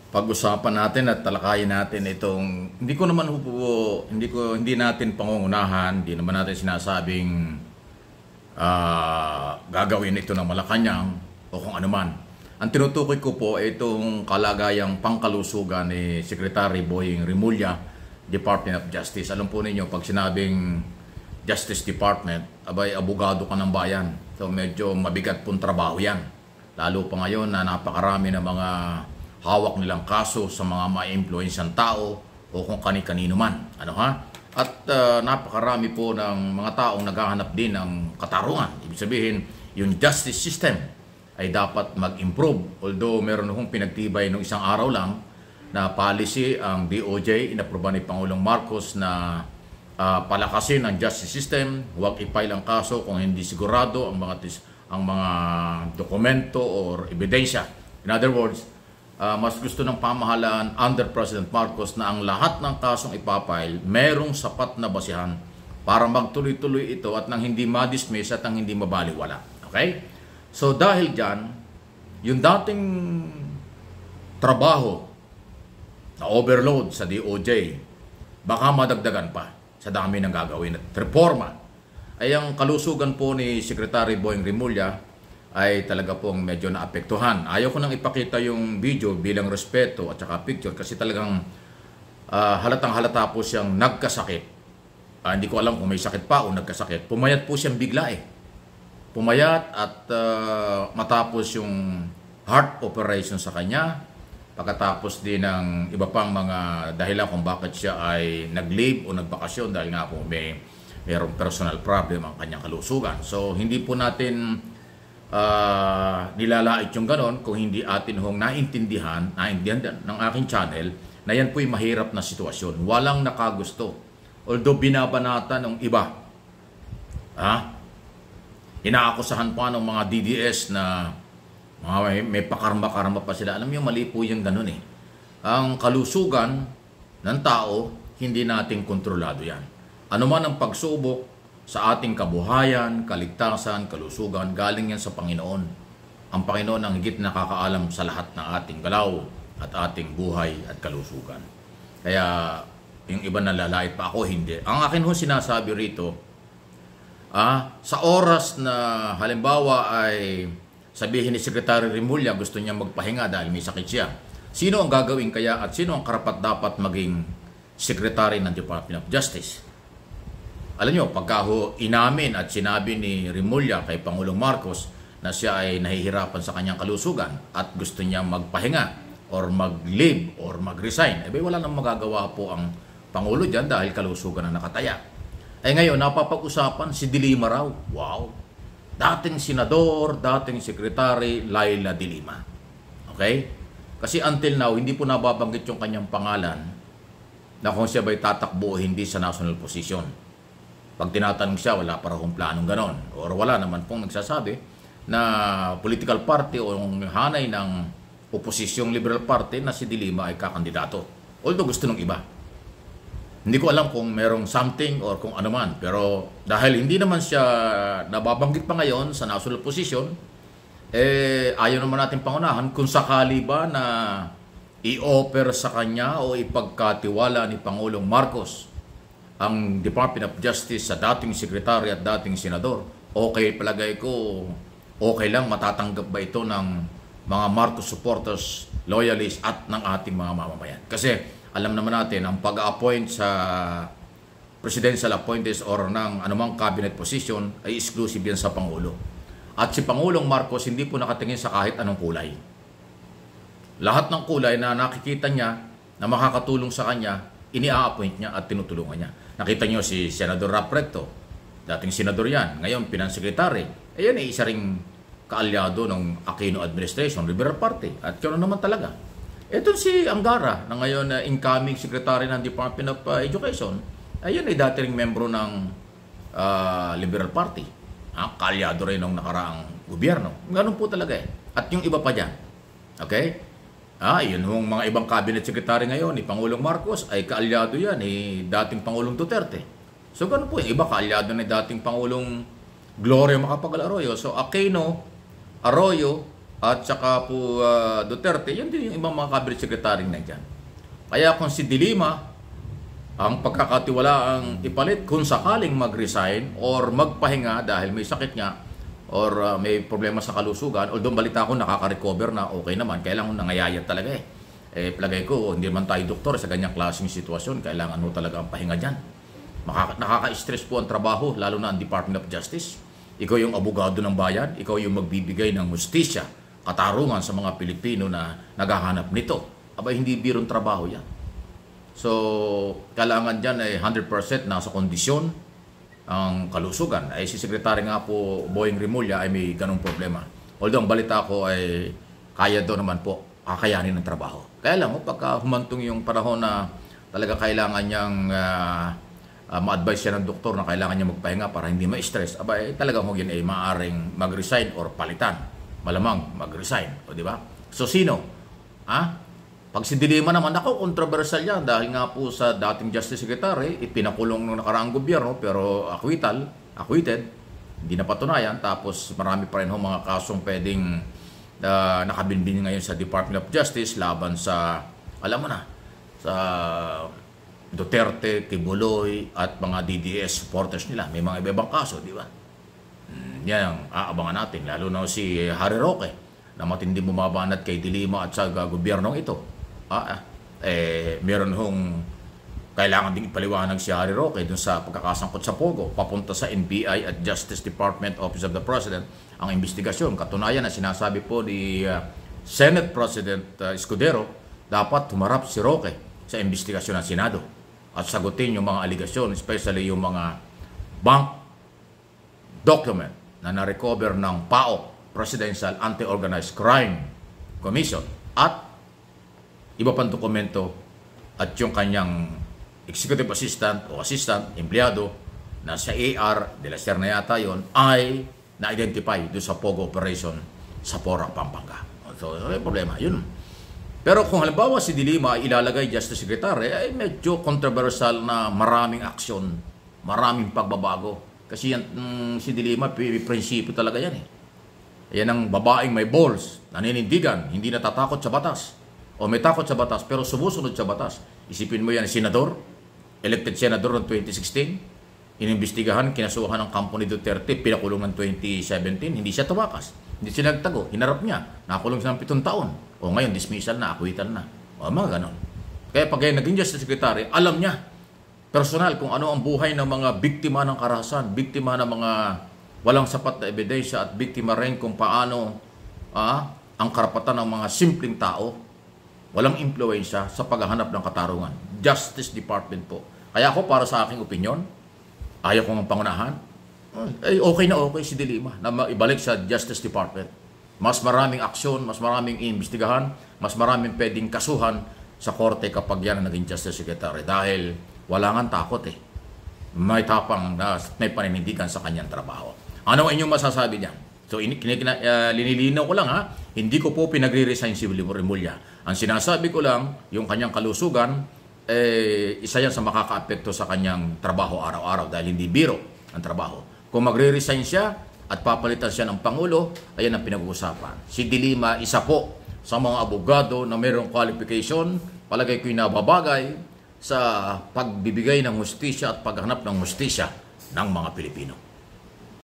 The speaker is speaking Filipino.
Pag-usapan natin at talakayin natin itong hindi natin pangungunahan, hindi naman natin sinasabing gagawin ito ng Malacanang o kung ano man. Ang tinutukoy ko po ay itong kalagayang pangkalusugan ni Secretary Boying Rimulya, Department of Justice. Alam po ninyo, pag sinabing Justice Department, abay, abogado ka ng bayan. So medyo mabigat pong trabaho yan. Lalo pa ngayon na napakarami ng mga hawak nilang kaso sa mga ma-influensyang tao o kung kani-kanino man. Ano ha? At napakarami po ng mga taong naghahanap din ng katarungan. Ibig sabihin, yung justice system ay dapat mag-improve. Although meron akong pinagtibay ng isang araw lang na policy ang DOJ, inaproba ni Pangulong Marcos na palakasin ang justice system, huwag i-file ang kaso kung hindi sigurado ang mga dokumento or ebidensya. In other words, mas gusto ng pamahalaan under President Marcos na ang lahat ng kasong ipapile merong sapat na basihan para magtuloy-tuloy ito at nang hindi ma-dismiss at nang hindi mabaliwala. Okay? So dahil dyan, yung dating trabaho na overload sa DOJ, baka madagdagan pa sa dami ng gagawin at reforma. Ay ang kalusugan po ni Secretary Boying Rimulya ay talaga pong medyo naapektuhan. Ayaw ko nang ipakita yung video bilang respeto at saka picture kasi talagang halatang halata po siyang nagkasakit. Hindi ko alam kung may sakit pa o nagkasakit. Pumayat po siyang bigla eh. Pumayat at matapos yung heart operation sa kanya. Pagkatapos din ng iba pang mga dahilan kung bakit siya ay nag-leave o nagbakasyon dahil nga po mayroong personal problem ang kanyang kalusugan. So hindi po natin nilalait yung ganon kung hindi atin naintindihan ng aking channel na yan po'y mahirap na sitwasyon. Walang nakagusto. Although binabanata ng iba, inaakusahan pa ng mga DDS na may pakarma-karma pa sila. Alam niyo, mali po yung ganon eh. Ang kalusugan ng tao, hindi nating kontrolado yan. Ano man ang pagsubok sa ating kabuhayan, kaligtasan, kalusugan, galing yan sa Panginoon. Ang Panginoon ang higit nakakaalam sa lahat ng ating galaw at ating buhay at kalusugan. Kaya yung iba nalalait pa, ako hindi. Ang akin sinasabi rito, sa oras na halimbawa ay sabihin ni Secretary Rimulya gusto niya magpahinga dahil may sakit siya, sino ang gagawin kaya at sino ang karapat-dapat maging Secretary ng Department of Justice? Alam nyo, pagka inamin at sinabi ni Rimulya kay Pangulong Marcos na siya ay nahihirapan sa kanyang kalusugan at gusto niya magpahinga or mag-leave or mag-resign, wala nang magagawa po ang Pangulo dyan dahil kalusugan na nakataya. Ngayon, napapag-usapan si De Lima raw. Wow! Dating senador, dating sekretary, Laila De Lima. Okay? Kasi until now, hindi po nababanggit yung kanyang pangalan na kung siya ba'y tatakbo o hindi sa national position. Pag tinatanong siya, wala pa rahong planong ganon. Or wala naman pong nagsasabi na political party o yung hanay ng oposisyong Liberal Party na si De Lima ay kakandidato. Although gusto ng iba. Hindi ko alam kung merong something or kung ano man. Pero dahil hindi naman siya nababanggit pa ngayon sa national position, ayaw naman natin pangunahan kung sakali ba na i-offer sa kanya o ipagkatiwala ni Pangulong Marcos ang Department of Justice sa dating sekretary at dating senador. Okay, palagay ko, okay lang, matatanggap ba ito ng mga Marcos supporters, loyalists at ng ating mga mamamayan? Kasi alam naman natin, ang pag-appoint sa presidential appointees or ng anumang cabinet position ay exclusive yan sa Pangulo. At si Pangulong Marcos hindi po nakatingin sa kahit anong kulay. Lahat ng kulay na nakikita niya na makakatulong sa kanya, ini-appoint niya at tinutulungan niya. Nakita niyo si Senador Rap Recto, dating senador yan, ngayon pinansekretary. Yan ay isa ring kaalyado ng Aquino administration, Liberal Party. At yun naman talaga. Ito si Angara, na ngayon incoming secretary ng Department of Education, ayun ay dating membro ng Liberal Party. Kaalyado rin ng nakaraang gobyerno. Ganun po talaga eh. At yung iba pa dyan. Okay? Yun yung mga ibang cabinet secretary ngayon ni Pangulong Marcos ay kaalyado yan ni dating Pangulong Duterte. So ganun po yung iba kaalyado ni dating Pangulong Gloria Macapagal Arroyo. So Aquino, Arroyo, at saka po Duterte, yun din yung ibang mga cabinet secretary na dyan. Kaya kung si De Lima, ang pagkakatiwalaang ipalit kung sakaling mag-resign or magpahinga dahil may sakit nga or may problema sa kalusugan, although balita ko nakaka-recover na, okay naman, kailangan nangayayat talaga eh. Palagay ko, hindi man tayo doktor sa ganyang klaseng sitwasyon, kailangan mo talaga ang pahinga dyan. Nakaka-stress po ang trabaho, lalo na ang Department of Justice. Ikaw yung abogado ng bayan, ikaw yung magbibigay ng hustisya, katarungan sa mga Pilipino na naghahanap nito. Aba, hindi birong trabaho yan. So, kailangan dyan ay 100% nasa kondisyon ang kalusugan. Ay si Secretary nga po, Boying Rimulya, ay may ganong problema. Although ang balita ko ay kaya daw naman po kakayanin ng trabaho. Kaya lang, pagka humantong yung panahon na talaga kailangan niyang ma-advise siya ng doktor na kailangan niya magpahinga para hindi ma-stress, aba, talagang huwag yun ay maaaring mag-resign or palitan. Malamang mag-resign. O, di ba? So, sino? Pag si De Lima naman, ako, controversial yan dahil nga po sa dating Justice Secretary, ipinakulong ng nakaraang gobyerno pero acquitted, hindi na patunayan. Tapos marami pa rin mga kasong pwedeng nakabinbin ngayon sa Department of Justice laban sa, alam mo na, sa Duterte, Kibuloy at mga DDS supporters nila. May mga ibang kaso, di ba? Yan ang aabangan natin. Lalo na si Harry Roque na matindi bumabanat kay De Lima at sa gobyernong ito. Meron hong kailangan ding ipaliwanag si Harry Roque dun sa pagkakasangkot sa Pogo papunta sa NBI at Justice Department Office of the President ang investigasyon. Katunayan na sinasabi po ni Senate President Escudero, dapat humarap si Roque sa investigasyon ng Senado at sagutin yung mga aligasyon, especially yung mga bank document na na-recover ng PAO, Presidential Anti-Organized Crime Commission, at iba pang dokumento at yung kanyang executive assistant o assistant, empleyado na sa AR de la Serna yata yun, ay na-identify doon sa Pogo operation sa Porac, Pampanga. So, may problema, yun. Pero kung halimbawa si De Lima ay ilalagay Justice Secretary, ay medyo controversial na maraming aksyon, maraming pagbabago. Kasi yan, si De Lima, prinsipyo talaga yan eh. Yan ang babaeng may balls, naninindigan, hindi natatakot sa batas. O may takot sa batas, pero sumusunod sa batas. Isipin mo yan, senador, elected senador noong 2016, inimbestigahan, kinasuhan ng kampo ni Duterte, pinakulong ng 2017, hindi siya tumakas. Hindi siya nagtago, hinarap niya, nakulong siya ng 7 taon. O ngayon, dismissal na, acquittal na. O mga ganon. Kaya pag naging Justice Secretary, alam niya, personal, kung ano ang buhay ng mga biktima ng karahasan, biktima ng mga walang sapat na ebidensya at biktima rin kung paano ang karapatan ng mga simpleng tao, walang impluensya sa paghahanap ng katarungan. Justice Department po. Kaya ako, para sa aking opinion, ayaw kong pangunahan, okay na okay si De Lima na ibalik sa Justice Department. Mas maraming aksyon, mas maraming iimbestigahan, mas maraming pwedeng kasuhan sa korte kapag yan ang naging Justice Secretary. Dahil wala nga takot eh. May tapang na may paninindigan sa kanyang trabaho. Ano ang inyong masasabi niyan? So, linilinaw ko lang hindi ko po pinagre-resign si Rimulya. Ang sinasabi ko lang, yung kanyang kalusugan, isa yan sa makaka-apekto sa kanyang trabaho araw-araw dahil hindi biro ang trabaho. Kung magre-resign siya at papalitan siya ng Pangulo, ayan ang pinag-uusapan. Si De Lima, isa po sa mga abogado na mayroong qualification, palagay ko'y nababagay sa pagbibigay ng hustisya at paghanap ng hustisya ng mga Pilipino.